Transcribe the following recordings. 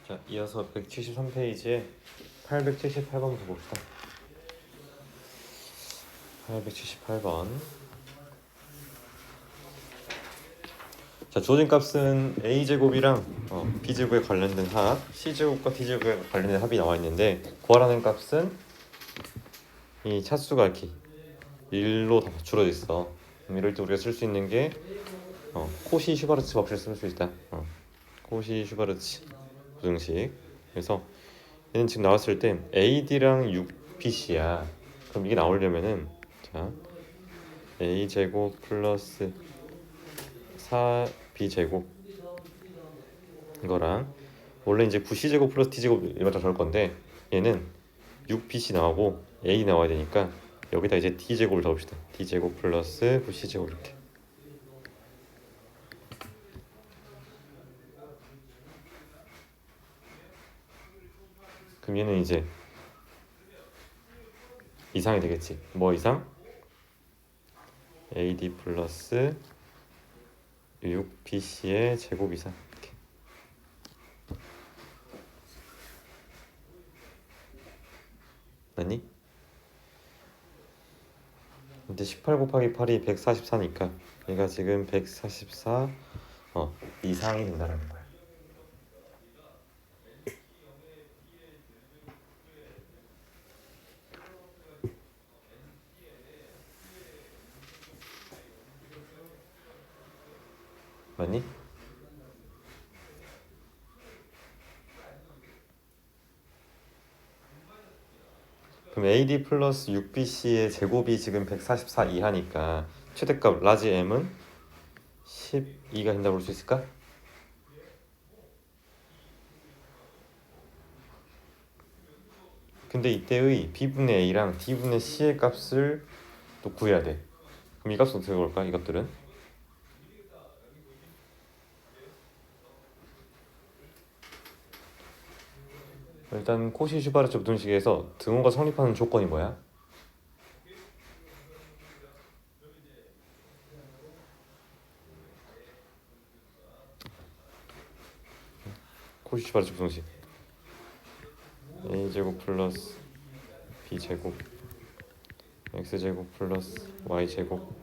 자, 이어서 173페이지에 878번부터 봅시다. 878번. 자, 주어진 값은 a제곱이랑 b제곱에 관련된 합, c제곱과 d제곱에 관련된 합이 나와 있는데 구하라는 값은 이 차수가 이렇게 1로 다 줄어져 있어. 이럴 때 우리가 쓸 수 있는 게 코시 슈바르츠 법칙을 쓸 수 있다. 코시 슈바르츠 부등식. 그래서 얘는 지금 나왔을 때 AD랑 6BC야. 그럼 이게 나오려면은 자 A제곱 플러스 4B제곱 이거랑 원래 이제 9C제곱 플러스 D제곱 이런 거 적을 건데 얘는 6BC 나오고 A 나와야 되니까 여기다 이제 D제곱을 적읍시다. D제곱 플러스 9C제곱 이렇게. 그럼 얘는 이제 이상이 되겠지. 뭐 이상? AD 플러스 6BC의 제곱 이상. 이렇게. 맞니? 이제 18 곱하기 8이 144니까 얘가 지금 144 이상이 된다는 거야. 맞니? 그럼 AD 플러스 6BC의 제곱이 지금 144 이하니까 최대값 라지 M은 12가 된다고 볼 수 있을까? 근데 이때의 B분의 A랑 D분의 C의 값을 또 구해야 돼. 그럼 이 값은 어떻게 구할까? 이것들은 일단 코시-슈바르츠 부등식에서 등호가 성립하는 조건이 뭐야? 코시-슈바르츠 부등식 A제곱 플러스 B제곱 X제곱 플러스 Y제곱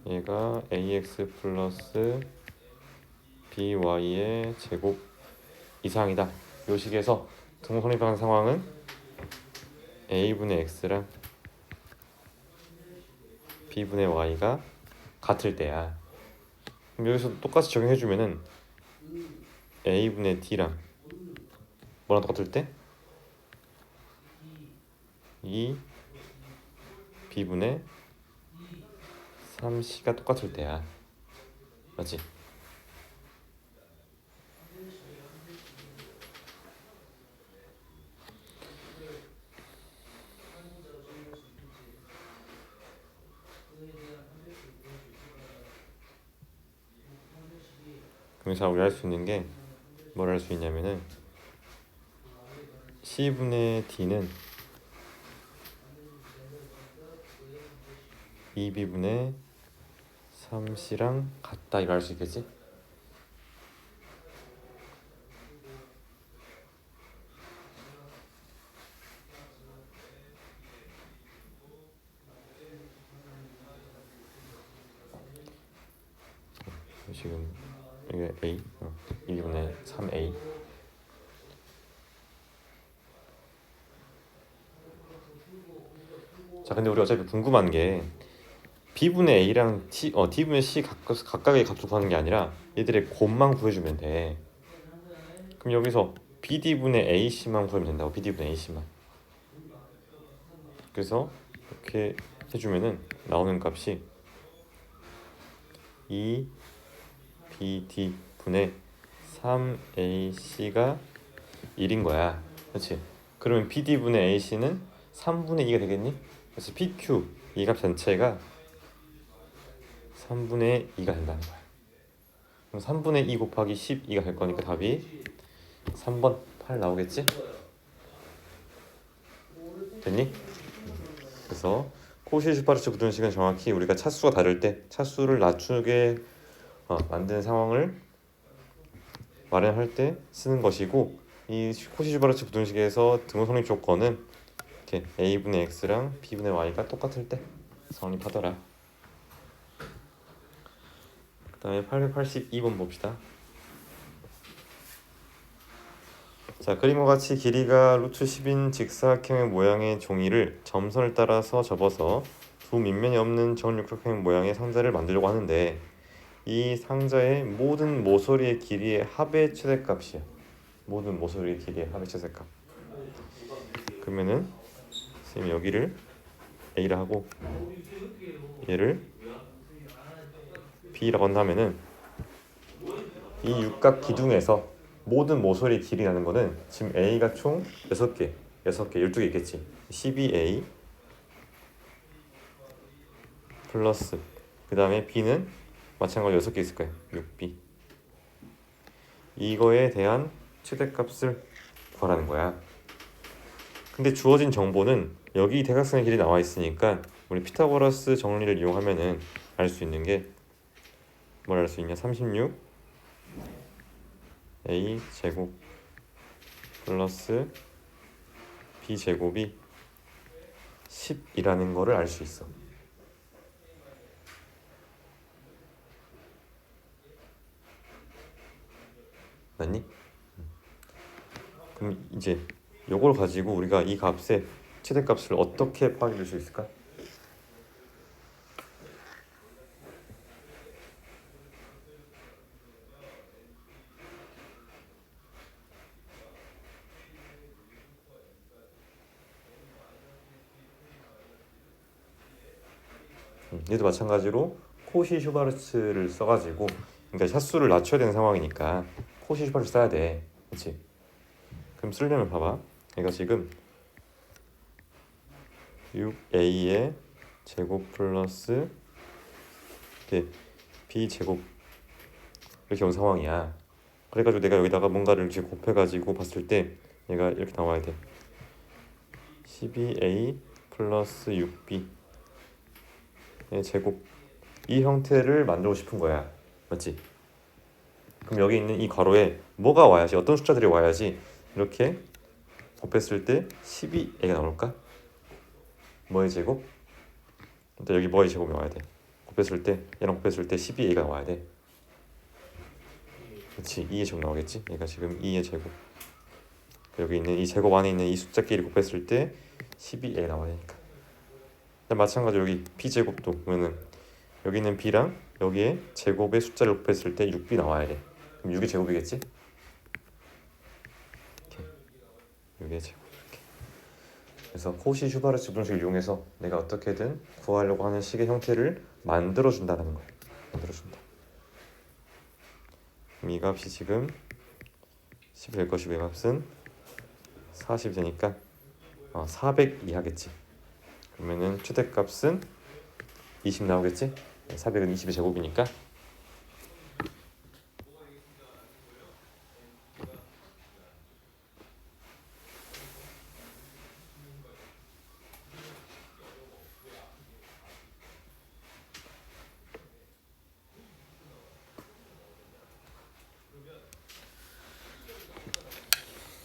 얘가 AX 플러스 BY의 제곱 이상이다. 이 식에서 등호 성립하는 상황은 A분의 X랑 B분의 Y가 같을 때야. 그럼 여기서 똑같이 적용해주면은 A분의 D랑 뭐랑 똑같을 때? 이 B분의 3C가 똑같을 때야. 맞지? 그래서 우리 할 수 있는 게 뭘 할 수 있냐면은 C분의 D는 2B분의 3C랑 같다 이거 할 수 있겠지? 지금 이게 A 2B분의 3A 자 근데 우리 어차피 궁금한 게 B분의 A랑 D분의 C 각각의 값을 구하는 게 아니라 얘들의 곱만 구해주면 돼. 그럼 여기서 BD분의 AC만 구하면 된다고. BD분의 AC만. 그래서 이렇게 해주면은 나오는 값이 2BD분의 3AC가 1인 거야. 그렇지? 그러면 BD분의 AC는 3분의 2가 되겠니? 그래서 PQ 이 값 전체가 3분의 2가 된다는 거야. 그럼 3분의 2 곱하기 12가 될 거니까 답이 3번 8 나오겠지? 됐니? 그래서 코시-슈바르츠 부등식은 정확히 우리가 차수가 다를 때 차수를 낮추게 만드는 상황을 마련할 때 쓰는 것이고, 이 코시-슈바르츠 부등식에서 등호 성립 조건은 이렇게 a분의 x랑 b분의 y가 똑같을 때 성립하더라. 그 다음에 882번 봅시다. 자, 그림과 같이 길이가 루트 10인 직사각형의 모양의 종이를 점선을 따라서 접어서 두 밑면이 없는 정육각형 모양의 상자를 만들려고 하는데, 이 상자의 모든 모서리의 길이의 합의 최대값이야. 모든 모서리의 길이의 합의 최대값. 그러면은 선생님이 여기를 A라 하고 얘를 B라고 한다면은 이 육각 기둥에서 모든 모서리 길이 나는 거는 지금 A가 총 6개, 12개 있겠지. 12A 플러스 그 다음에 B는 마찬가지로 6개 있을 거야. 6B. 이거에 대한 최대값을 구하라는 거야. 근데 주어진 정보는 여기 대각선의 길이 나와 있으니까 우리 피타고라스 정리를 이용하면은 알 수 있는 게 뭘 알 수 있냐? 36 A 제곱 플러스 B 제곱이 10이라는 거를 알 수 있어. 맞니? 그럼 이제 요걸 가지고 우리가 이 값의 최대값을 어떻게 파악해 줄 수 있을까? 얘도 마찬가지로 코시-슈바르츠를 써가지고, 그러니까 샷수를 낮춰야 되는 상황이니까 코시-슈바르츠 써야 돼, 그렇지? 그럼 쓰려면 봐봐, 얘가 지금 6a의 제곱 플러스 b 제곱 이렇게 온 상황이야. 그래가지고 내가 여기다가 뭔가를 이렇게 곱해가지고 봤을 때 얘가 이렇게 나와야 돼. 12a 플러스 6b 제곱, 이 형태를 만들고 싶은 거야, 맞지? 그럼 여기 있는 이 괄호에 뭐가 와야지, 어떤 숫자들이 와야지 이렇게 곱했을 때 12a가 나올까? 뭐의 제곱? 일단 여기 뭐의 제곱이 와야 돼. 곱했을 때 얘랑 곱했을 때 12a가 나와야 돼. 그렇지, 2의 제곱 나오겠지? 얘가 지금 2의 제곱, 여기 있는 이 제곱 안에 있는 이 숫자끼리 곱했을 때 12a가 나와야 되니까. 마찬가지로 여기 b제곱도 보면은 여기 있는 b랑 여기에 제곱의 숫자를 곱했을 때 6b 나와야 돼. 그럼 6의 제곱이겠지? 이렇게 6의 제곱 이렇게. 그래서 코시-슈바르츠 분식을 이용해서 내가 어떻게든 구하려고 하는 식의 형태를 만들어준다는 거야. 만들어준다. 그럼 이 값이 지금 10이 될 것이고, 이 값은 40이 되니까 400 이하겠지. 그러면은 최대값은 20 나오겠지? 400은 20의 제곱이니까.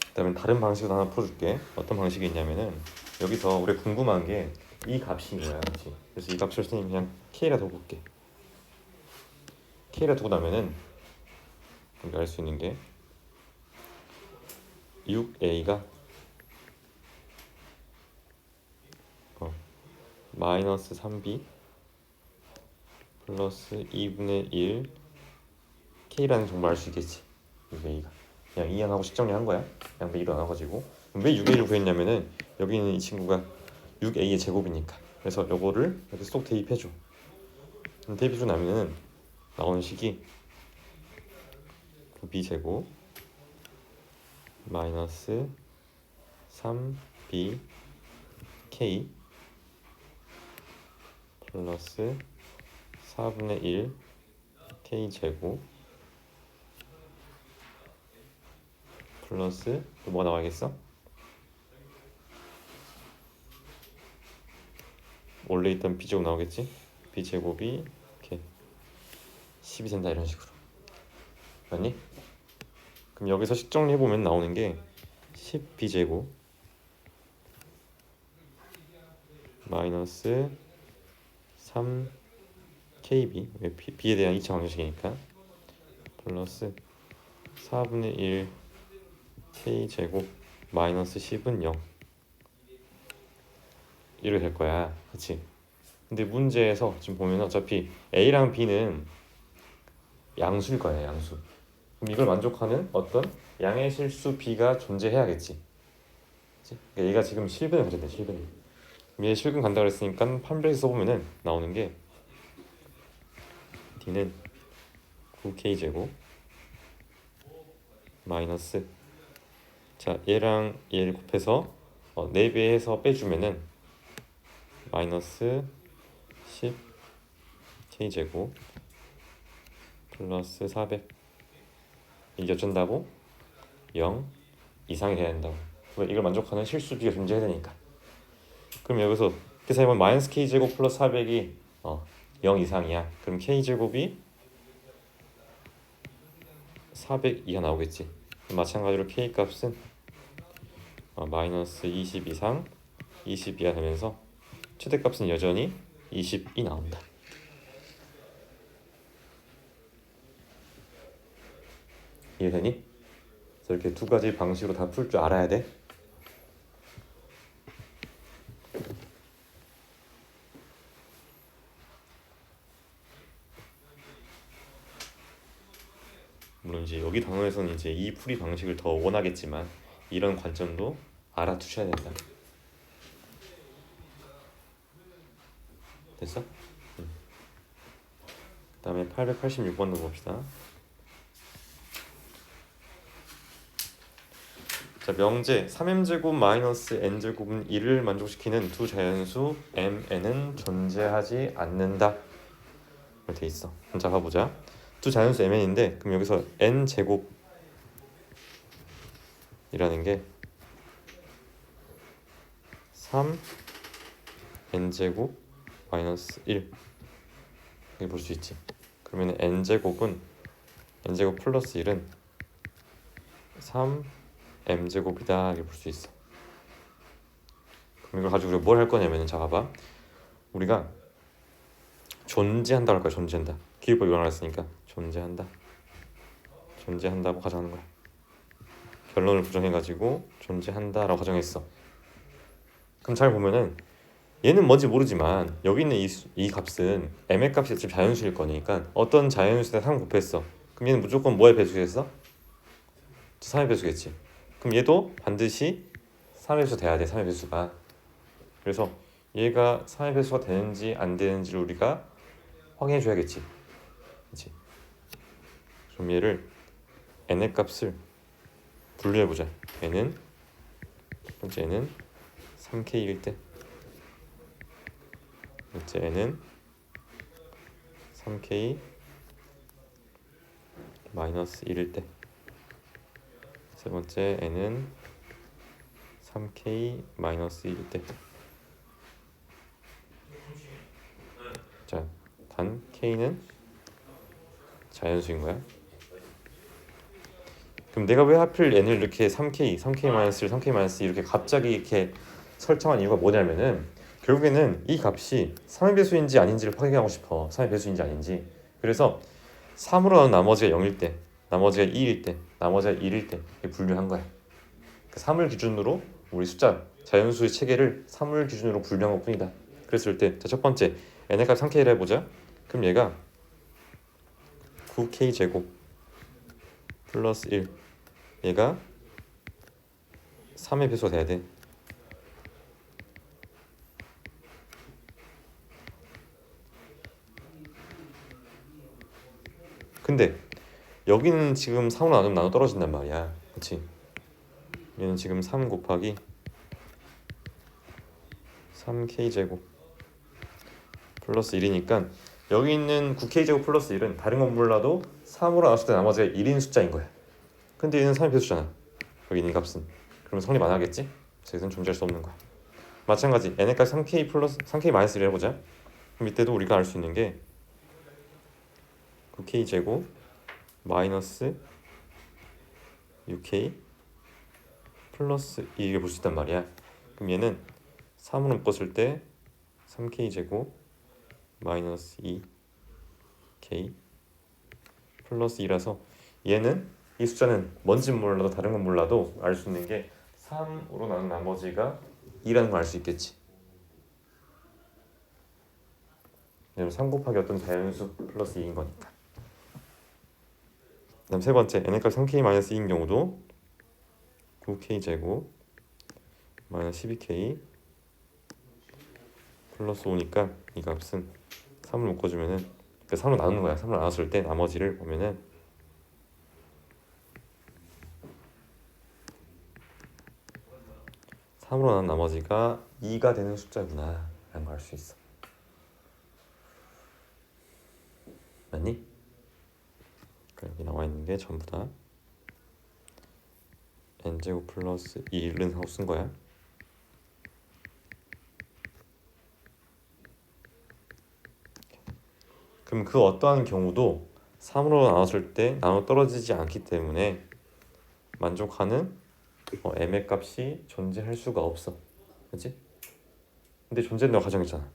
그다음에 다른 방식으로 하나 풀어줄게. 어떤 방식이 있냐면은 여기서 우리 궁금한 게 이 값인 거야, 그렇지? 그래서 이 값을 선생님 그냥 k라 두고 볼게. k라 두고 나면은 우리가 알 수 있는 게 6a가 마이너스 3b 플러스 2분의 1 k라는 정보를 알 수 있겠지. 6a가 그냥 2항하고 식정리한 거야. 그냥 A로 나눠가지고. 왜 6a를 구했냐면은 여기 있는 이 친구가 6a의 제곱이니까. 그래서 요거를 이렇게 쏙 대입해줘. 대입해줘 나면은 나오는 식이 b 제곱 마이너스 3b k 플러스 4분의 1 k 제곱 플러스 또 뭐가 나와야겠어? 원래 있던 b제곱 나오겠지? b제곱이 이렇게 10이 된다, 이런 식으로. 맞니? 그럼 여기서 식 정리해보면 나오는 게 10b제곱 마이너스 3kb, 왜 b에 대한 2차 방정식이니까, 플러스 4분의 1 k제곱 마이너스 10은 0 이렇게 될 거야. 그치? 근데 문제에서 지금 보면 어차피 a랑 b는 양수일 거야, 양수. 그럼 이걸 만족하는 어떤 양의 실수 b가 존재해야겠지. 그치? 그러니까 얘가 지금 실근을 가졌대, 실근. 얘 실근 간다 그랬으니까 판별식 써보면은 나오는 게 d는 9k제곱 마이너스, 자 얘랑 얘를 곱해서 4배 해서 빼주면은 마이너스 10k제곱 플러스 400. 이게 어쩐다고? 0 이상이 돼야 된다고. 왜? 이걸 만족하는 실수 b가 존재해야 되니까. 그럼 여기서 계산해보면 마이너스 k제곱 플러스 400이 0 이상이야. 그럼 k제곱이 400 이하 나오겠지. 마찬가지로 k 값은 마이너스 20 이상 20 이하 되면서 최대값은 여전히 20이 나온다. 이해되니? 그래서 이렇게 두 가지 방식으로 다 풀 줄 알아야 돼. 물론 이제 여기 단원에서는 이제 이 풀이 방식을 더 원하겠지만 이런 관점도 알아두셔야 된다. 됐어? 그 다음에 886번도 봅시다. 자, 명제 3m제곱 마이너스 n제곱은 1을 만족시키는 두 자연수 mn은 존재하지 않는다 이렇게 돼 있어. 자, 봐보자. 두 자연수 mn인데 그럼 여기서 n제곱이라는 게 3n제곱 마이너스 1 이렇게 볼 수 있지. 그러면 n제곱 플러스 1은 3m제곱이다 이렇게 볼 수 있어. 그럼 이걸 가지고 우리가 뭘 할 거냐면, 자 봐봐. 우리가 존재한다고 할 거야. 존재한다. 기울법 이거 나왔으니까 존재한다고 가정하는 거야. 결론을 부정해가지고 존재한다라고 가정했어. 그럼 잘 보면은 얘는 뭔지 모르지만 여기 있는 이 값은 m의 값이 어차피 자연수일 거니까 어떤 자연수에다 3 곱했어. 그럼 얘는 무조건 뭐의 배수겠어? 3의 배수겠지. 그럼 얘도 반드시 3의 배수 돼야 돼. 3의 배수가. 그래서 얘가 3의 배수가 되는지 안 되는지를 우리가 확인해 줘야겠지. 그렇지? 그럼 얘를 n의 값을 분류해 보자. n은 첫 번째 n은 3k일 때, 둘째 n은 3k 마이너스 1일 때, 세 번째 n은 3k 마이너스 1일 때. 자, 단 k는 자연수인 거야. 그럼 내가 왜 하필 n을 이렇게 3k 마이너스 1, 3k 마이너스 2 이렇게 갑자기 이렇게 설정한 이유가 뭐냐면은 결국에는 이 값이 3의 배수인지 아닌지를 확인하고 싶어. 3의 배수인지 아닌지. 그래서 3으로 나눈 나머지가 0일 때, 나머지가 2일 때, 나머지가 1일 때 이렇게 분류한 거야. 3을 기준으로 우리 숫자 자연수의 체계를 3을 기준으로 분류한 것뿐이다. 그랬을 때, 자, 첫 번째 n의 값 3k를 해보자. 그럼 얘가 9k 제곱 플러스 1, 얘가 3의 배수가 돼야 돼. 근데 여기는 지금 3으로 나누면 나눠 떨어진단 말이야. 그치? 얘는 지금 3 곱하기 3k제곱 플러스 1이니까 여기 있는 9k제곱 플러스 1은 다른 건 몰라도 3으로 나눴을 때 나머지가 1인 숫자인 거야. 근데 얘는 3의 배수잖아. 여기 있는 값은. 그러면 성립 안 하겠지? 그래서 얘는 존재할 수 없는 거야. 마찬가지 n의 값 3k 플러스 3k 마이너스 1 해보자. 그럼 이때도 우리가 알 수 있는 게 9k 제곱 마이너스 6k 플러스 2를 볼 수 있단 말이야. 그럼 얘는 3으로 묶었을 때 3k 제곱 마이너스 2k 플러스 2라서 얘는 이 숫자는 뭔진 몰라도 다른 건 몰라도 알 수 있는 게 3으로 나눈 나머지가 2라는 걸 알 수 있겠지. 왜냐면 3 곱하기 어떤 자연수 플러스 2인 거니까. 그다음 세 번째 n의 값 3k 마이너스 2인 경우도 9k 제곱 마이너스 12k 플러스 5니까 이 값은 3을 묶어주면은 그러니까 3으로 나누는 거야. 3으로 나눴을 때 나머지를 보면은 3으로 나눈 나머지가 2가 되는 숫자구나 라는 걸 알 수 있어. 맞니? 여기 나와 있는 게 전부 다 n제곱 플러스 2는 하고 쓴 거야. 그럼 그 어떠한 경우도 3으로 나눴을 때 나눠 떨어지지 않기 때문에 만족하는 m의 값이 존재할 수가 없어. 그렇지? 근데 존재한다고 가정했잖아.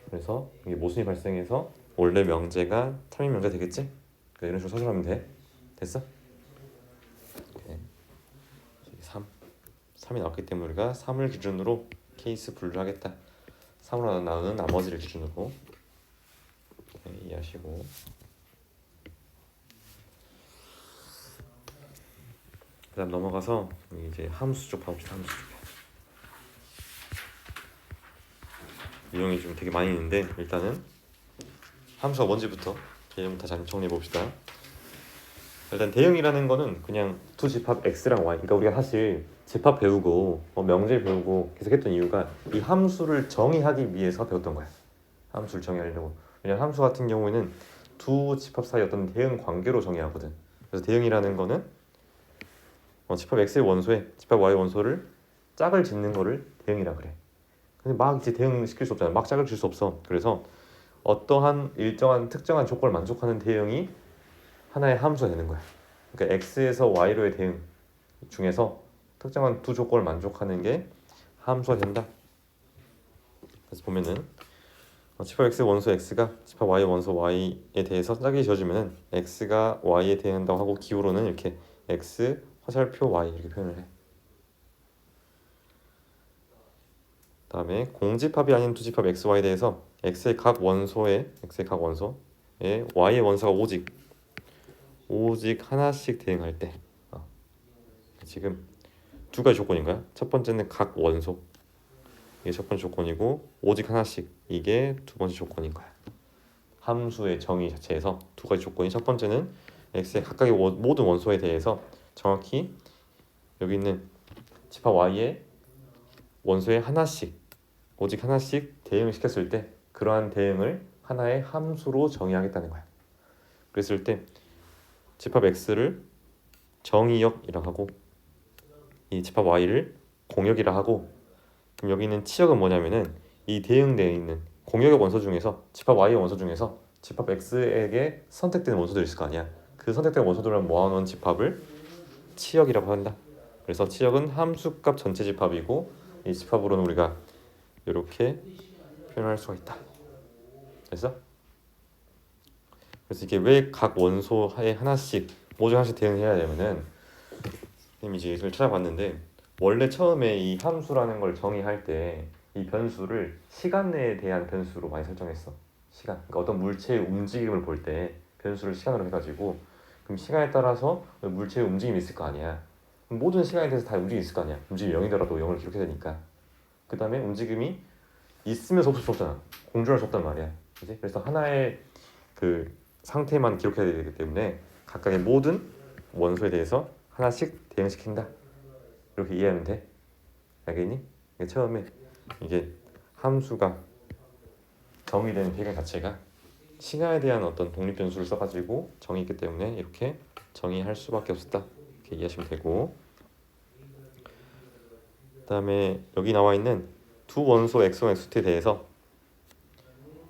그래서 이게 모순이 발생해서 원래 명제가 타민 명제가 되겠지? 그러니까 이런 식으로 서술하면 돼. 됐어? 오케이. 3이 나왔기 때문에 우리가 3을 기준으로 케이스 분류를 하겠다. 3으로 나누는 나머지를 기준으로. 오케이, 이해하시고. 그 다음 넘어가서 이제 함수 쪽 봐봅시다. 함수 쪽. 유형이 좀 되게 많이 있는데 일단은 함수가 뭔지부터 개념부터 잘 정리해 봅시다. 일단 대응이라는 거는 그냥 두 집합 x랑 y. 그러니까 우리가 사실 집합 배우고 명제 배우고 계속 했던 이유가 이 함수를 정의하기 위해서 배웠던 거야. 함수를 정의하려고. 왜냐면 함수 같은 경우에는 두 집합 사이 어떤 대응 관계로 정의하거든. 그래서 대응이라는 거는 집합 x의 원소에 집합 y의 원소를 짝을 짓는 거를 대응이라 그래. 근데 막 이제 대응시킬 수 없잖아. 막 짝을 질 수 없어. 그래서 어떠한 일정한 특정한 조건을 만족하는 대응이 하나의 함수가 되는 거야. 그러니까 x에서 y로의 대응 중에서 특정한 두 조건을 만족하는 게 함수가 된다. 그래서 보면은 집합 x의 원소 x가 집합 y의 원소 y에 대해서 짝이 지어지면은 x가 y에 대응한다고 하고 기호로는 이렇게 x 화살표 y 이렇게 표현을 해. 다음에 공집합이 아닌 두 집합 x, y에 대해서 x의 각 원소에 y의 원소가 오직 하나씩 대응할 때 지금 두 가지 조건인 거야. 첫 번째는 각 원소, 이게 첫 번째 조건이고 오직 하나씩, 이게 두 번째 조건인 거야. 함수의 정의 자체에서 두 가지 조건이, 첫 번째는 x의 각각의 모든 원소에 대해서 정확히 여기 있는 집합 y의 원소에 오직 하나씩 대응을 시켰을 때 그러한 대응을 하나의 함수로 정의하겠다는 거야. 그랬을 때 집합 x를 정의역이라 하고 이 집합 y를 공역이라 하고, 그럼 여기 있는 치역은 뭐냐면은 이 대응되어 있는 공역의 원소 중에서 집합 y의 원소 중에서 집합 x에게 선택되는 원소들이 있을 거 아니야. 그 선택된 원소들을 모아놓은 집합을 치역이라고 한다. 그래서 치역은 함수값 전체 집합이고 이 집합으로는 우리가 이렇게 표현할 수가 있다. 됐어? 그래서 이게 왜 각 원소에 하나씩 모두 하나씩 대응해야 되면은, 선생님이 이제 이걸 찾아봤는데 원래 처음에 이 함수라는 걸 정의할 때 이 변수를 시간 내에 대한 변수로 많이 설정했어. 시간. 그러니까 어떤 물체의 움직임을 볼 때 변수를 시간으로 해가지고, 그럼 시간에 따라서 물체의 움직임이 있을 거 아니야. 그럼 모든 시간에 대해서 다 움직임이 있을 거 아니야. 움직임이 0이더라도 0을 기록해야 되니까. 그 다음에 움직임이 있으면서 없을 수 없잖아. 공존할 수 없단 말이야. 그치? 그래서 하나의 그 상태만 기록해야 되기 때문에 각각의 모든 원소에 대해서 하나씩 대응시킨다. 이렇게 이해하면 돼. 알겠니? 그러니까 처음에 이게 함수가 정의되는 배경 자체가 시간에 대한 어떤 독립 변수를 써가지고 정의했기 때문에 이렇게 정의할 수밖에 없었다. 이렇게 이해하시면 되고, 그 다음에 여기 나와 있는 두 원소 x1, x2에 대해서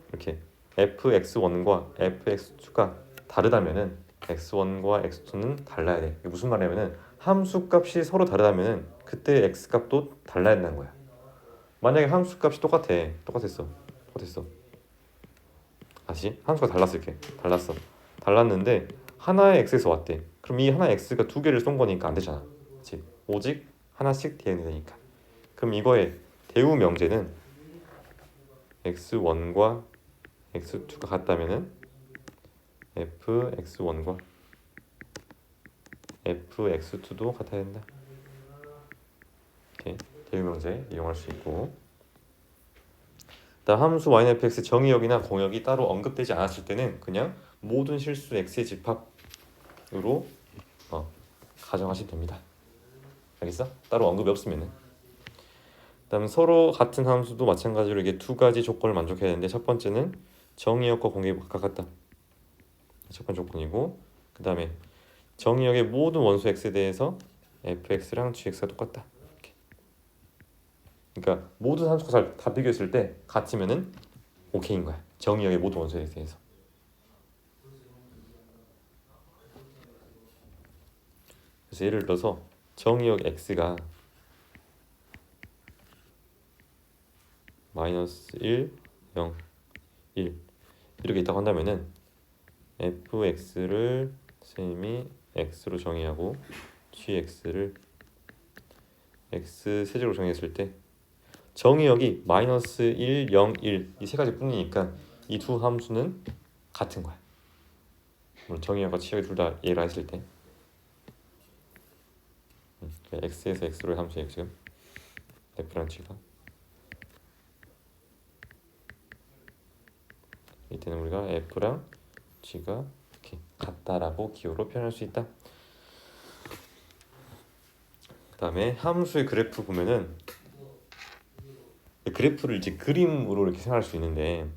이렇게 fx1과 fx2가 다르다면은 x1과 x2는 달라야 돼. 이게 무슨 말이냐면은 함수 값이 서로 다르다면은 그때 x 값도 달라야 된다는 거야. 만약에 함수 값이 똑같았어. 다시 함수가 달랐어. 이렇게 달랐는데 하나의 x에서 왔대. 그럼 이 하나의 x가 두 개를 쏜 거니까 안 되잖아. 그렇지? 오직 하나씩 대응이 되니까. 그럼 이거의 대우 명제는 x1과 x2가 같다면은 fx1과 fx2도 같아야 된다. 이렇게 대우 명제 이용할 수 있고, 다음 함수 y는 fx 정의역이나 공역이 따로 언급되지 않았을 때는 그냥 모든 실수 x의 집합으로 가정하시면 됩니다. 알겠어? 따로 언급이 없으면은. 그다음 서로 같은 함수도 마찬가지로 이게 두 가지 조건을 만족해야 되는데, 첫 번째는 정의역과 공역이 각각 같다. 첫 번째 조건이고, 그 다음에 정의역의 모든 원소 x에 대해서 fx랑 gx가 똑같다. 이렇게. 그러니까 모든 함수가 다 비교했을 때 같으면은 오케이인 거야. 정의역의 모든 원소에 대해서. 그래서 예를 들어서 정의역 x가 -1, 0, 1 이렇게 있다고 한다면은 fx를 선생님이 x로 정의하고 gx를 x 세제로 정의했을 때 정의역이 -1, 0, 1 이 세 가지 뿐이니까 이 두 함수는 같은 거야. 물론 정의역과 g역이 둘 다 얘라 했을 때 x에서 x로의 함수예요 지금. f랑 g가 이때는 우리가 f랑 g가 이렇게 같다라고 기호로 표현할 수 있다. 그 다음에 함수의 그래프 보면은 그래프를 이제 그림으로 이렇게 생각할 수 있는데,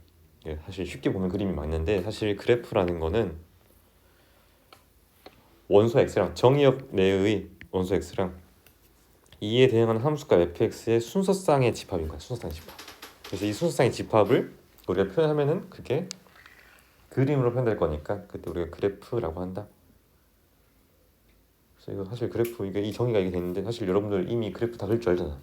사실 쉽게 보면 그림이 맞는데, 사실 그래프라는 거는 원소 x랑 정의역 내의 원소 x랑 이에 대응하는 함수값 fx의 순서쌍의 집합인 거야. 순서쌍의 집합. 그래서 이 순서쌍의 집합을 우리가 표현하면은 그게 그림으로 표현될 거니까 그때 우리가 그래프라고 한다. 그래서 이거 사실 그래프 이게 이 정의가 이게 됐는데, 사실 여러분들 이미 그래프 다 그릴 줄 알잖아.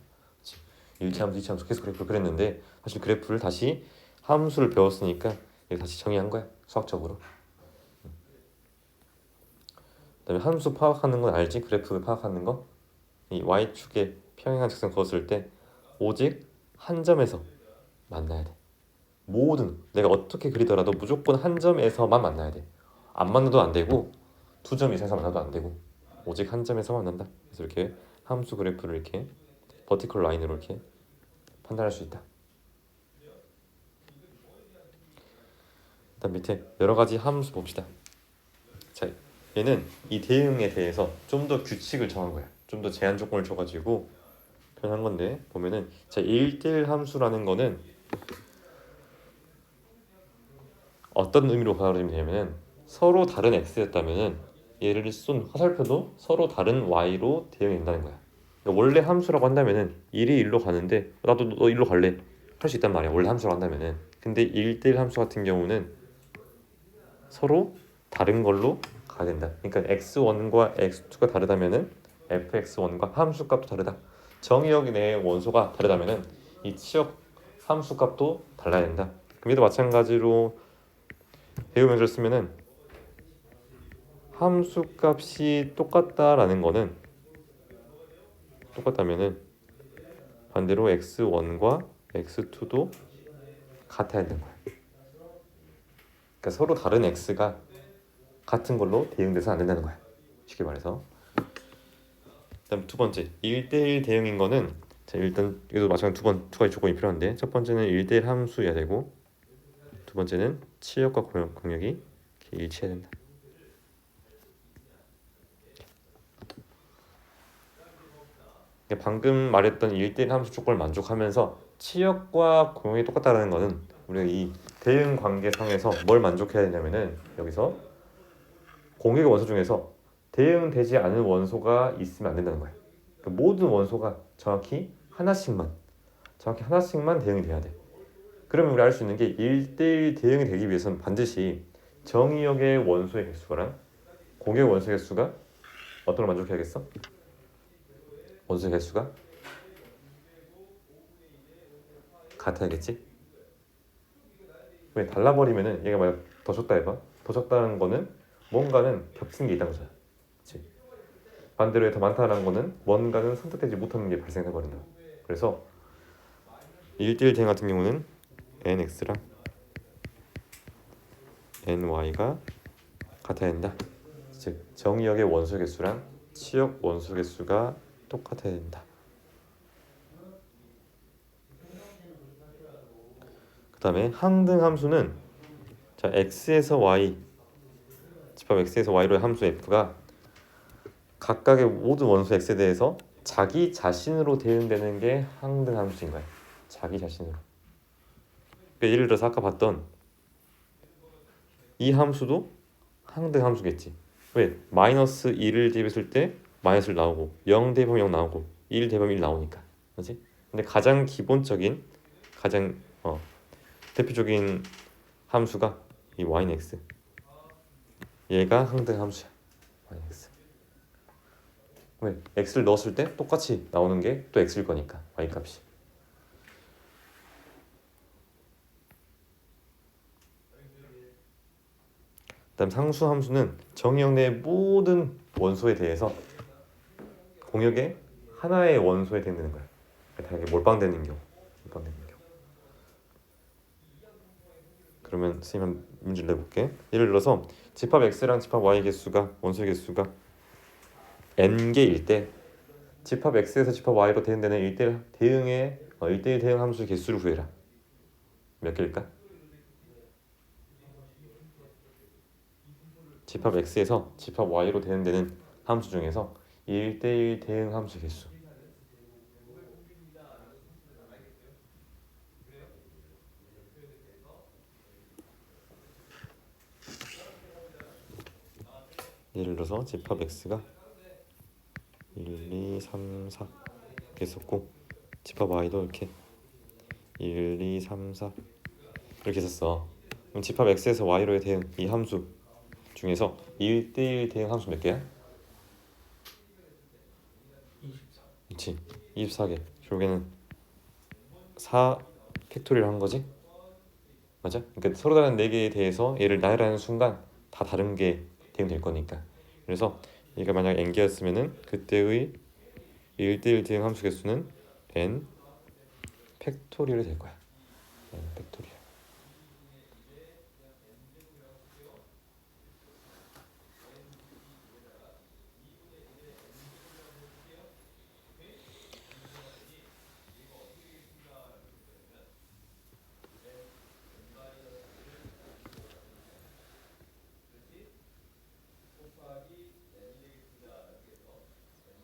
1차 함수, 2차 함수 계속 그래프를 그렸는데, 사실 그래프를 다시 함수를 배웠으니까 이거 다시 정의한 거야. 수학적으로. 그다음에 함수 파악하는 건 알지? 그래프 파악하는 거. 이 y축에 평행한 직선 그었을 때 오직 한 점에서 만나야 돼. 모든 내가 어떻게 그리더라도 무조건 한 점에서만 만나야 돼. 안 만나도 안 되고 두 점 이상에서 만나도 안 되고 오직 한 점에서 만난다. 그래서 이렇게 함수 그래프를 이렇게 버티컬 라인으로 이렇게 판단할 수 있다. 일단 밑에 여러 가지 함수 봅시다. 자, 얘는 이 대응에 대해서 좀 더 규칙을 정한 거야. 좀 더 제한 조건을 줘가지고 표현한 건데, 보면은 자 1대1 함수라는 거는 어떤 의미로 받아들이면 되냐면은 서로 다른 x였다면은 얘를 쏜 화살표도 서로 다른 y로 대응이 된다는 거야. 그러니까 원래 함수라고 한다면은 1이 1로 가는데 나도 너 1로 갈래 할 수 있단 말이야. 원래 함수라고 한다면은. 근데 1대1 함수 같은 경우는 서로 다른 걸로 가야 된다. 그러니까 x1과 x2가 다르다면은 fx1과 함수 값도 다르다. 정의역 내의 원소가 다르다면은 이 치역 함수 값도 달라야 된다. 그럼 얘도 마찬가지로 대우 명제를 쓰면은 함수 값이 똑같다라는 거는 똑같다면은 반대로 x1과 x2도 같아야 되는 거야. 그러니까 서로 다른 x가 같은 걸로 대응돼서 안 된다는 거야. 쉽게 말해서. 그다음 두 번째 1대1 대응인 거는, 자 일단 이것도 마찬가지로 두 가지 조건이 필요한데, 첫 번째는 1대1 함수여야 되고 두 번째는 치역과 공역이 일치해야 된다. 방금 말했던 1대1 함수 조건을 만족하면서 치역과 공역이 똑같다는 거는 우리가 이 대응 관계상에서 뭘 만족해야 되냐면은, 여기서 공역의 원소 중에서 대응되지 않은 원소가 있으면 안 된다는 거야. 그러니까 모든 원소가 정확히 하나씩만 대응이 돼야 돼. 그러면 우리 알 수 있는 게 1대1 대응이 되기 위해서는 반드시 정의역의 원소의 개수랑 공역의 원소 개수가 어떤 걸 만족해야겠어? 원소 개수가 같아야겠지? 왜 달라버리면은 얘가 만약 더 적다 해봐. 더 적다는 거는 뭔가는 겹친 게 있다는 거잖아. 그치? 반대로 더 많다는 거는 뭔가는 선택되지 못하는 게 발생해버린다. 그래서 1대1 대응 같은 경우는 nx랑 ny가 같아야 된다. 즉 정의역의 원소 개수랑 치역 원소 개수가 똑같아야 된다. 그 다음에 항등 함수는 자 x에서 y 집합 x에서 y로의 함수 f가 각각의 모든 원소 x에 대해서 자기 자신으로 대응되는 게 항등 함수인 거야. 자기 자신으로. 그러니까 예를 들어서 아까 봤던 이 함수도 항등 함수겠지. 왜? 마이너스 1을 대입했을 때 마이너스를 나오고 0 대입하면 0 나오고 1 대입하면 1 나오니까. 그렇지? 근데 가장 기본적인 가장 대표적인 함수가 이 yx. 얘가 항등 함수야. yx. 왜? x를 넣었을 때 똑같이 나오는 게 또 x일 거니까 y 값이. 그다음 상수 함수는 정의역 내 모든 원소에 대해서 공역의 하나의 원소에 대응되는 거야. 다 이게 몰빵되는 경우. 그러면 선생님 한 문제를 내볼게. 예를 들어서 집합 x랑 집합 y 개수가 원소 개수가 n개일 때 집합 x에서 집합 y로 대응되는 1대1 대응의 1대1 대응 함수 개수를 구해라. 몇 개일까? 집합 x에서 집합 y로 대응되는 함수 중에서 1대1 대응 함수 개수. 예를 들어서 집합 x가 1, 2, 3, 4 이렇게 썼고 집합 y도 이렇게 1, 2, 3, 4 이렇게 썼어. 그럼 집합 x에서 y로의 대응 이 함수 중에서 1대1 대응 함수 몇 개야? 24. 그렇지. 24개. 결국에는 4 팩토리를 한 거지? 맞아? 그러니까 서로 다른 4개에 대해서 얘를 나열하는 순간 다 다른 게 대응될 거니까. 그래서 얘가 만약 n개였으면은 그때의 1대1 대응 함수 개수는 n 팩토리얼이 될 거야. n 팩토리얼.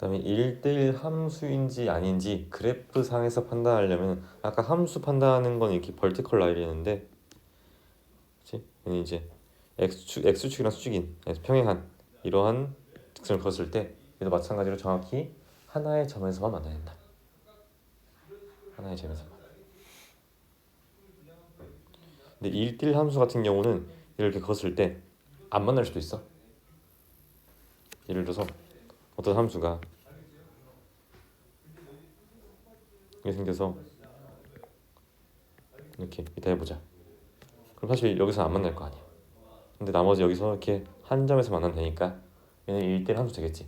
그다음에 1대1 함수인지 아닌지 그래프 상에서 판단하려면 아까 함수 판단하는 건 이렇게 벌티컬 라인이었는데, 그렇지? 얘는 이제 x축이랑 수직인 평행한 이러한 직선을 그었을 때 얘도 마찬가지로 정확히 하나의 점에서만 만나야 된다. 하나의 점에서만. 근데 1대1 함수 같은 경우는 이렇게 그었을 때 안 만날 수도 있어. 예를 들어서 어떤 함수가 이렇게 생겨서 이렇게 이따 해보자. 그럼 사실 여기서 안 만날 거 아니야. 근데 나머지 여기서 이렇게 한 점에서 만나면 되니까 얘는 1대1 함수 되겠지.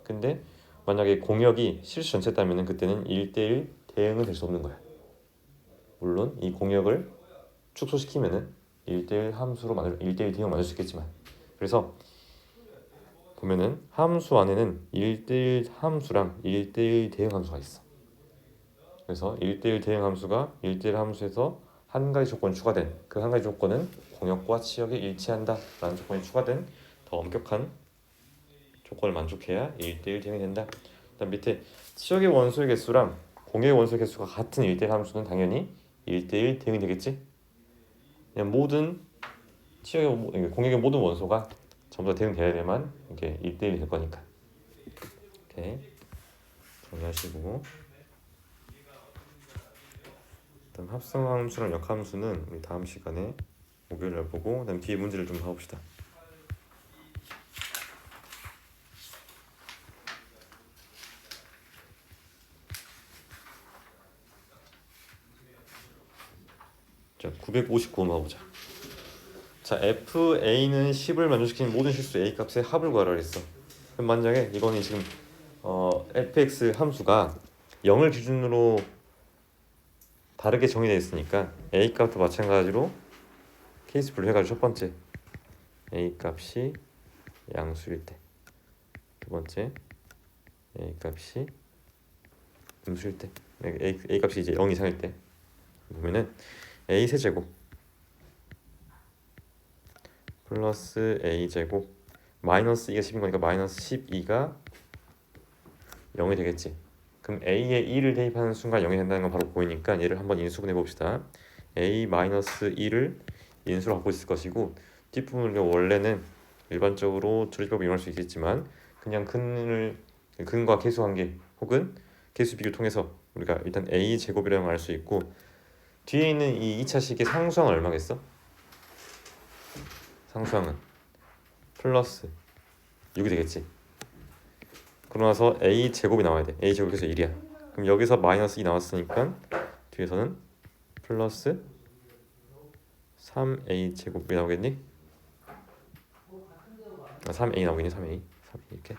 근데 만약에 공역이 실수 전체였다면 그때는 1대1 대응은 될 수 없는 거야. 물론 이 공역을 축소시키면은 1대1 함수로 1대1 대응 만들 수 있겠지만, 그래서 보면은 함수 안에는 1대1 함수랑 1대1 대응 함수가 있어. 그래서 1대1 대응 함수가 1대1 함수에서 한 가지 조건이 추가된 그 한 가지 조건은 공역과 치역이 일치한다 라는 조건이 추가된 더 엄격한 조건을 만족해야 1대1 대응이 된다. 그다음 밑에 치역의 원소의 개수랑 공역의 원소의 개수가 같은 1대1 함수는 당연히 1대1 대응이 되겠지. 그냥 모든 공역의 모든 원소가 전부 다 대응돼야만 이게 1대1이 될 거니까. 이렇게 정리하시고, 그다음 합성함수랑 역함수는 우리 다음 시간에 목요일날 보고, 그다음 뒤에 문제를 좀 봐봅시다. 자, 959번 봐보자. 자, FA는 10을 만족시키는 모든 실수 A 값의 합을 구하라 그랬어. 그럼 만약에 이거는 지금 fx 함수가 0을 기준으로 다르게 정의되어 있으니까 A 값도 마찬가지로 케이스 분류 해가지고 첫 번째 A 값이 양수일 때, 두 번째 A 값이 음수일 때, A 값이 이제 0 이상일 때 보면은 A 세제곱 플러스 A 제곱 마이너스 2가 10인 거니까 마이너스 12가 0이 되겠지. 그럼 A에 2를 대입하는 순간 0이 된다는 건 바로 보이니까 얘를 한번 인수분해 봅시다. A 마이너스 2를 인수로 갖고 있을 것이고 뒷부분을 원래는 일반적으로 조리법을 이용할 수 있겠지만 그냥 근과 계수 관계 혹은 계수 비교를 통해서 우리가 일단 A 제곱이라는 걸 알 수 있고 뒤에 있는 이 2차식의 상수항은 얼마겠어? 상수항은 플러스 6이 되겠지. 그러고 나서 A 제곱이 나와야 돼. A 제곱에서 1이야. 그럼 여기서 마이너스 2 나왔으니까 뒤에서는 플러스 3A 제곱이 나오겠니? 3A 나오겠니? 3A 이렇게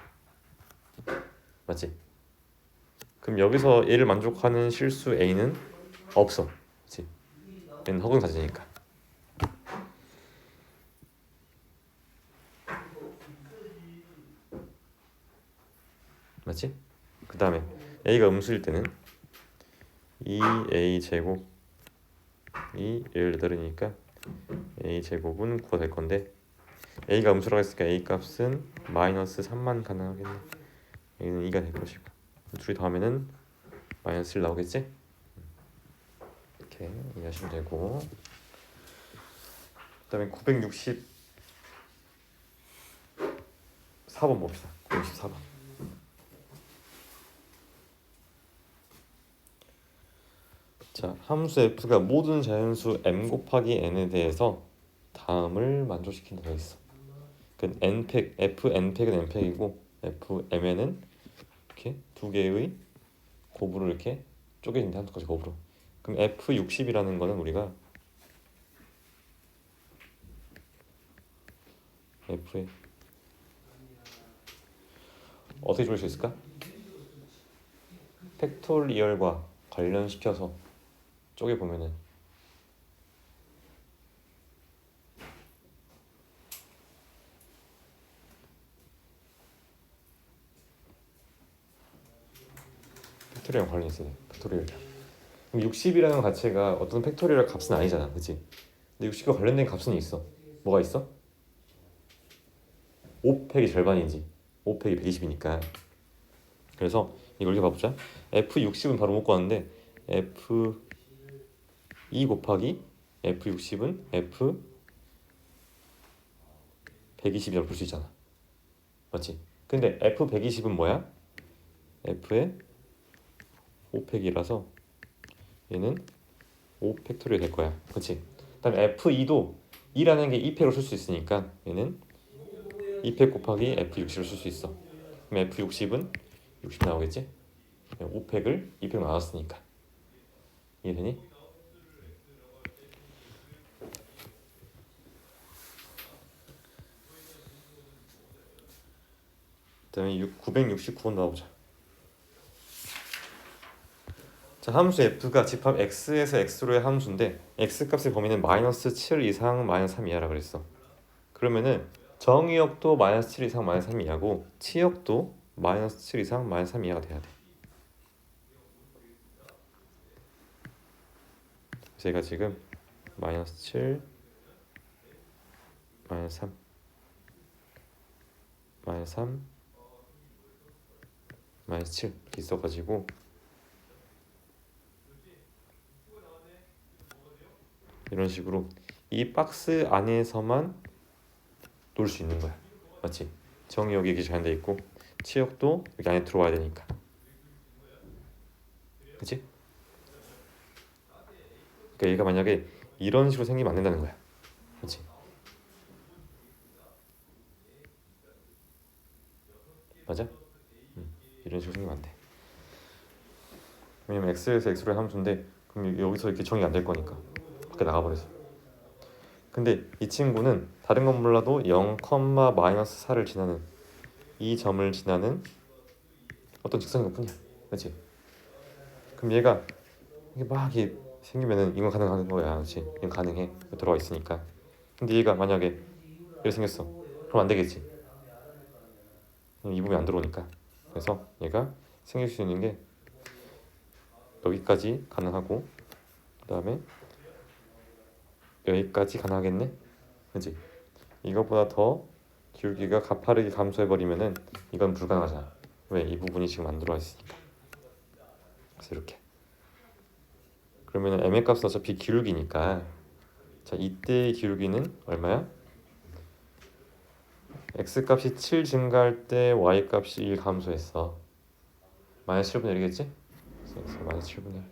맞지? 그럼 여기서 얘를 만족하는 실수 A는 없어. 그렇지? 얘는 허근 사진이니까. 맞지? 그 다음에 A가 음수일 때는 2A 제곱이 18이니까 A 제곱은 9가 될 건데 A가 음수라고 했으니까 A 값은 마이너스 3만 가능하겠네. A는 2가 될 것이고 둘이 더하면은 마이너스 1 나오겠지? 이렇게 이해하시면 되고 그 다음에 964번 봅시다. 964번. 자, 함수 f가 모든 자연수 m 곱하기 n에 대해서 다음을 만족시킨다 되어 있어. 그 n팩 f n팩은 n팩이고 f mn은 이렇게 두 개의 곱으로 이렇게 쪼개진다. 한 가지 곱으로. 그럼 f60이라는 거는 우리가 f에 어떻게 조일 수 있을까? 팩토리얼과 관련시켜서 쪼개 보면은 팩토리얼 관련이 있어요. 팩토리얼. 그럼 60이라는 가치가 어떤 팩토리얼 값은 아니잖아, 그렇지? 근데 60과 관련된 값은 있어. 뭐가 있어? 5 팩이 절반이지. 5 팩이 120이니까. 그래서 이걸 이렇게 봐보자. F60은 바로 못 구하는데 F2 곱하기 F60은 F120이라고 볼 수 있잖아. 맞지? 근데 F120은 뭐야? F의 5팩이라서 얘는 5팩토리얼 될 거야. 그렇지? 그다음에 F2도 2라는 게 2팩으로 쓸 수 있으니까 얘는 2팩 곱하기 F60을 쓸 수 있어. 그럼 F60은 60 나오겠지? 5팩을 2팩 나눴으니까. 이해되니? 그다음에 969번 나오자. 자, 함수 f가 집합 x에서 x로의 함수인데 x 값의 범위는 마이너스 7 이상 마이너스 3 이하라 그랬어. 그러면은 정의역도 마이너스 7 이상 마이너스 3 이하고 치역도 마이너스 7 이상 마이너스 3 이하가 돼야 돼. 제가 지금 마이너스 7 마이너스 3 마이너스 3 마이너스 7 이렇게 있어가지고 이런 식으로 이 박스 안에서만 놀 수 있는 거야. 맞지? 정의역이 이렇게 잘 돼 있고 치역도 여기 안에 들어와야 되니까. 그치? 그러니까 얘가 만약에 이런 식으로 생기면 안 된다는 거야. 그치? 맞아? 이런 식으로 생기면 안 돼. 왜냐면 x에서 x로의 함수인데 그럼 여기서 이렇게 정의 안 될 거니까. 그러니까 밖에 나가버렸어. 근데 이 친구는 다른 건 몰라도 0, 마이너스 4를 지나는 이 점을 지나는 어떤 직선인 것뿐이야. 그렇지? 그럼 얘가 이게 막 이게 생기면은 이건 가능한 거야. 그렇지? 이건 가능해. 들어와 있으니까. 근데 얘가 만약에 이렇게 생겼어. 그럼 안 되겠지. 이 부분이 안 들어오니까. 그래서 얘가 생길 수 있는 게 여기까지 가능하고 그 다음에 여기까지 가능하겠네. 그렇지? 이거보다 더 기울기가 가파르게 감소해버리면은 이건 불가능하잖아. 왜? 이 부분이 지금 안 들어와 있으니까. 그래서 이렇게. 그러면 m의 값은 어차피 기울기니까 자 이때의 기울기는 얼마야? x 값이 7 증가할 때 y 값이 1 감소했어. 마이너스 7분의 1이겠지? 그래서 마이너스 7분의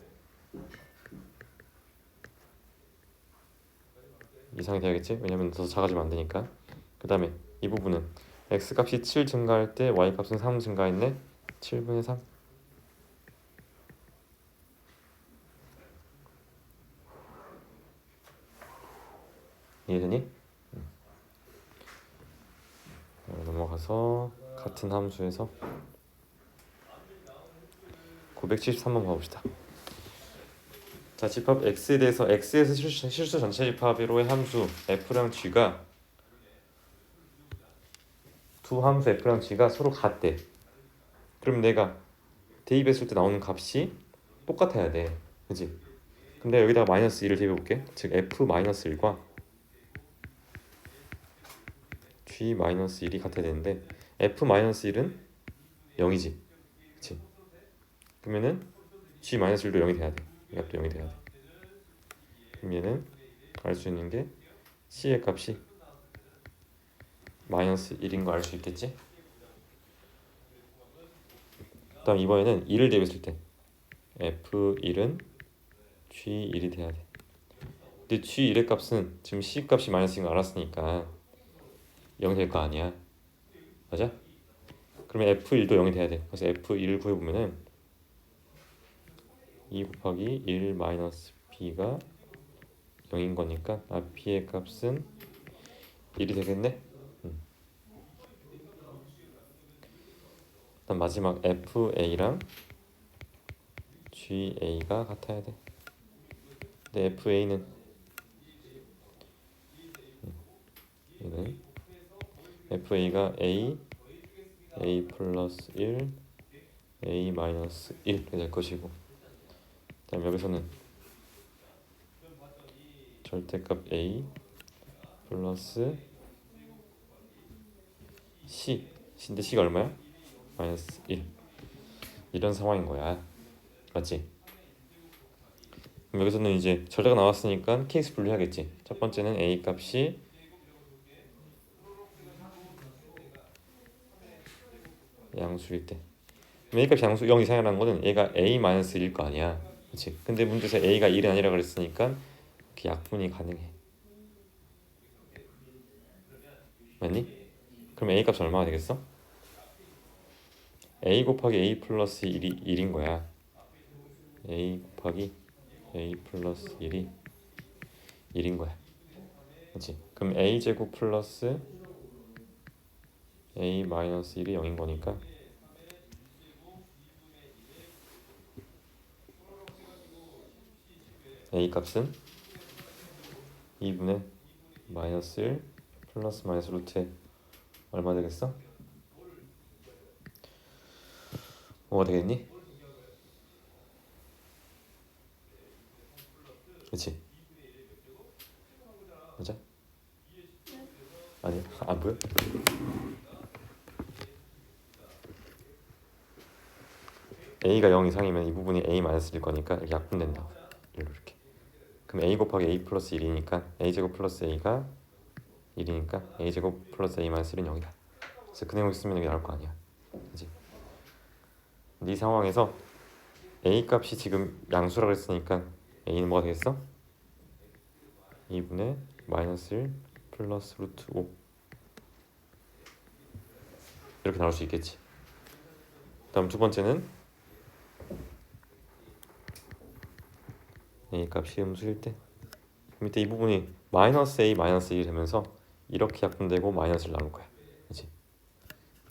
1 이상이 돼야겠지? 왜냐면 더 작아지면 안 되니까. 그 다음에 이 부분은 x 값이 7 증가할 때 y 값은 3 증가했네. 7분의 3 이해되니? 넘어가서 같은 함수에서 973번 봐봅시다. 자, 집합 x에 대해서 x에서 실수 전체 집합으로의 함수 f랑 g가 두 함수 f랑 g가 서로 같대. 그럼 내가 대입했을 때 나오는 값이 똑같아야 돼. 그치? 근데 여기다가 마이너스 1을 대입해볼게. 즉 f 마이너스 1과 g 마이너스 1이 같아야 되는데 f 마이너스 1은 0이지. 그치? 그러면은 g 마이너스 1도 0이 돼야 돼. 이 값도 0이 돼야 돼. 그럼 얘는 알 수 있는 게 c의 값이 마이너스 1인 거 알 수 있겠지? 그다음 이번에는 1을 대입했을 때 f1은 g1이 돼야 돼. 근데 g1의 값은 지금 c 값이 마이너스인 거 알았으니까 0이 될 거 아니야. 맞아? 그러면 f1도 0이 돼야 돼. 그래서 f1을 구해보면은 2 곱하기 1 마이너스 b가 0인 거니까 b의 값은 1이 되겠네. 그다음 마지막 fa랑 ga가 같아야 돼. 근데 fa는 얘는 fa가 a 플러스 1, a 마이너스 1 이렇게 될 것이고, 그다음 여기서는 절대값 a 플러스 c인데 c가 얼마야? 마이너스 1 이런 상황인 거야. 맞지? 그럼 여기서는 이제 절대가 나왔으니까 케이스 분류해야겠지. 첫 번째는 a 값이 양수일 때, a 값이 양수 0 이상이라는 거는 얘가 a-1일 거 아니야. 그렇지? 근데 문제에서 a가 1이 아니라 그랬으니까 그 약분이 가능해. 맞니? 그럼 a 값이 얼마가 되겠어? a 곱하기 a 플러스 1이 1인 거야. a 곱하기 a 플러스 1이 1인 거야. 그렇지? 그럼 a 제곱 플러스 a 마이너스 1이 0인 거니까 a 값은 2분의 마이너스 1 플러스 마이너스 루트에 얼마 되겠어? 5가 되겠니? 그렇지? 맞아? 아니야? 안 보여? a가 0 이상이면 이 부분이 a-일 거니까 이렇게 약분된다. 이렇게. 그럼 a 곱하기 a 플러스 1이니까 a 제곱 플러스 a가 1이니까 a 제곱 플러스 a 마이너스 1은 0이다. 그래서 그 내용 쓰면 여기 나올 거 아니야. 그치? 근데 이 상황에서 a 값이 지금 양수라고 했으니까 a는 뭐가 되겠어? 2분의 마이너스 1 플러스 루트 5 이렇게 나올 수 있겠지. 다음 두 번째는 a 값이 음수일 때 밑에 이 부분이 마이너스 a 마이너스 1이 되면서 이렇게 약분되고 마이너스를 나눌 거야. 그렇지?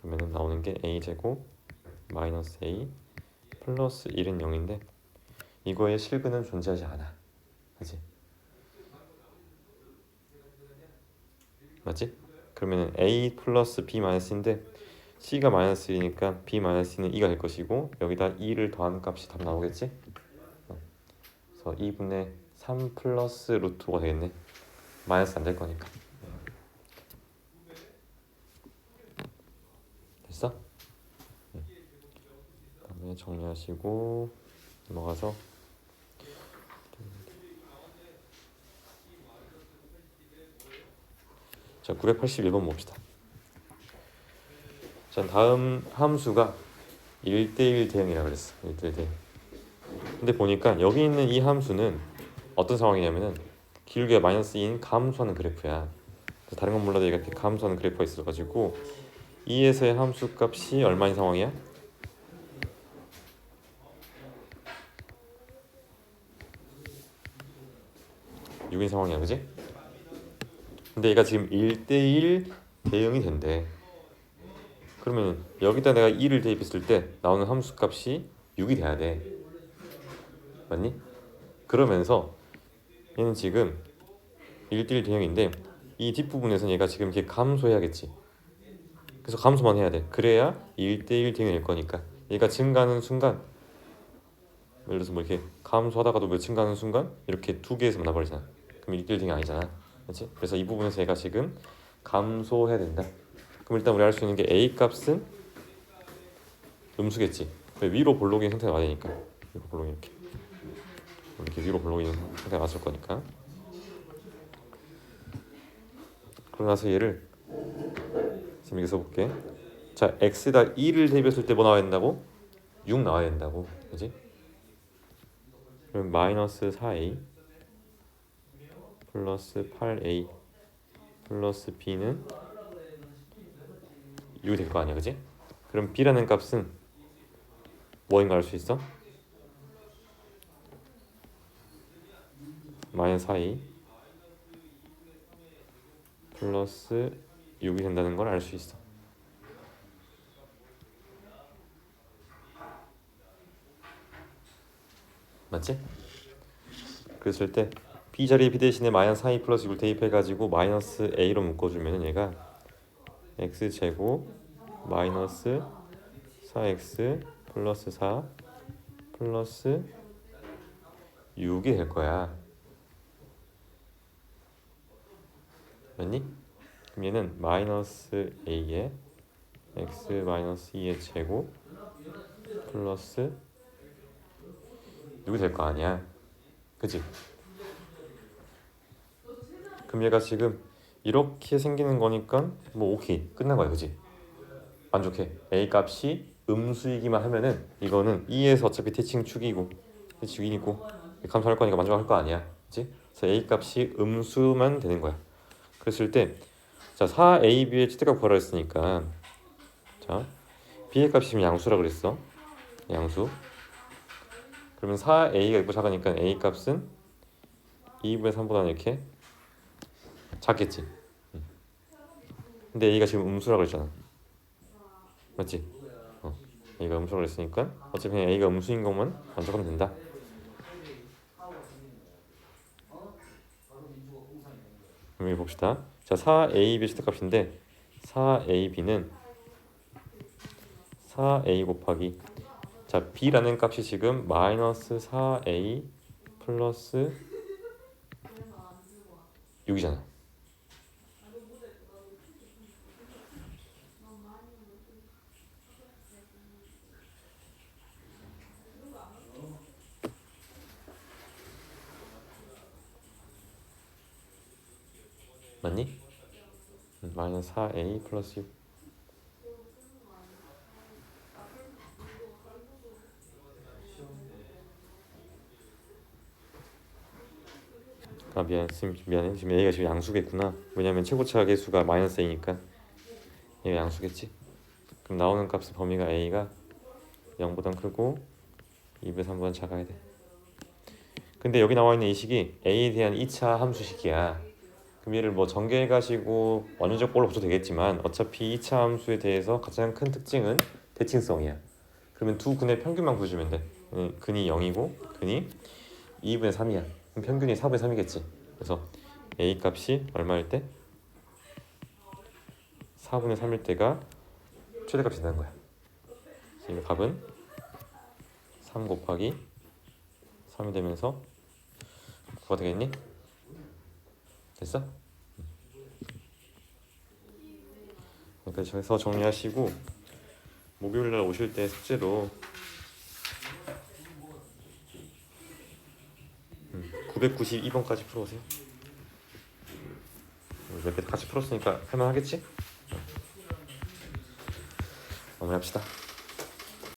그러면 나오는 게 a 제곱 마이너스 a 플러스 1은 0인데 이거의 실근은 존재하지 않아. 그렇지? 맞지? 그러면 a 플러스 b 마이너스인데 c가 마이너스 1이니까 b 마이너스 c는 2가 될 것이고 여기다 2를 더하는 값이 답 나오겠지? 그래서 2분의 3 플러스 루트 5가 되겠네. 마이너스 안 될 거니까. 됐어? 그다음에 정리하시고 넘어가서 자 981번 봅시다. 자 다음 함수가 1대1 대응이라고 그랬어. 1대1 대응. 근데 보니까 여기 있는 이 함수는 어떤 상황이냐면은 기울기가 마이너스 2인 감소하는 그래프야. 다른 건 몰라도 얘가 이렇게 감소하는 그래프가 있어가지고 2에서의 함수 값이 얼마인 상황이야? 6인 상황이야, 그지? 근데 얘가 지금 1대1 대응이 된대. 그러면 여기다 내가 2를 대입했을 때 나오는 함수 값이 6이 돼야 돼. 맞니? 그러면서 얘는 지금 1대1 대응인데 이 뒷부분에서 얘가 지금 이렇게 감소해야겠지. 그래서 감소만 해야 돼. 그래야 1대1 대응이 될 거니까. 얘가 증가하는 순간 예를 들어서 뭐 이렇게 감소하다가도 몇 증가하는 순간 이렇게 두 개에서 만나버리잖아. 그럼 1대1 대응이 아니잖아. 그렇지? 그래서 이 부분에서 얘가 지금 감소해야 된다. 그럼 일단 우리 알 수 있는 게 a 값은 음수겠지. 위로 볼록인 상태가 맞으니까 위로 볼록이 이렇게 위로 볼록인 상태가 맞을 거니까. 그러고 나서 얘를 지금 여기 써볼게. 자 x에다 2를 대입했을 때 뭐 나와야 된다고? 6 나와야 된다고. 그지? 그럼 마이너스 4a 플러스 8a 플러스 b는 6이 될 거 아니야, 그지? 그럼 b라는 값은 뭐인가 알 수 있어? 마이너스 4a 플러스 6이 된다는 걸 알 수 있어. 맞지? 그랬을 때 b 자리에 b 대신에 마이너스 4a 플러스 6을 대입해가지고 마이너스 a로 묶어주면 얘가 x제곱 마이너스 4x 플러스 4 플러스 6이 될 거야. 맞니? 그럼 얘는 마이너스 a에 x 마이너스 2의 제곱 플러스 6이 될 거 아니야. 그치? 그럼 얘가 지금 이렇게 생기는 거니까 뭐 오케이 끝난 거야. 그치? 만족해. a 값이 음수이기만 하면은 이거는 2에서 어차피 대칭 축이고 축이고 감소할 거니까 만족할 거 아니야. 그치? 그래서 a 값이 음수만 되는 거야. 그랬을 때 자 4ab의 최대값 구하라 했으니까 자 b의 값이 지금 양수라 그랬어. 양수. 그러면 4a가 있고 작으니까 a 값은 2분의 3보다는 이렇게 작겠지. 근데 a가 지금 음수라 그랬잖아. 맞지? a가 음수라 그랬으니까 어차피 그냥 a가 음수인 것만 만족하면 된다. 그럼 여기 봅시다. 자 4ab의 최대값인데 4ab는 4a 곱하기 자 b라는 값이 지금 마이너스 4a 플러스 6이잖아. 맞니? 마이너스 4a 플러스 6. 아 미안해 지금 a가 지금 양수겠구나. 왜냐면 최고차 계수가 마이너스 a니까 얘가 양수겠지. 그럼 나오는 값의 범위가 a가 0보단 크고 2분의 3보단 작아야 돼. 근데 여기 나와 있는 이 식이 a에 대한 2차 함수식이야. 그럼 얘를 뭐 전개해가지고 원형적 볼로 붙여도 되겠지만 어차피 2차 함수에 대해서 가장 큰 특징은 대칭성이야. 그러면 두 근의 평균만 구해주면 돼. 근이 0이고 근이 2분의 3이야. 그럼 평균이 4분의 3이겠지. 그래서 a 값이 얼마일 때? 4분의 3일 때가 최대값이 된다는 거야. 그래서 이 값은 3 곱하기 3이 되면서 9가 되겠니? 됐어? 그러니까 해서 정리하시고 목요일날 오실 때 숙제로 992번까지 풀어오세요. 몇 개 같이 풀었으니까 할만하겠지? 마무리합시다.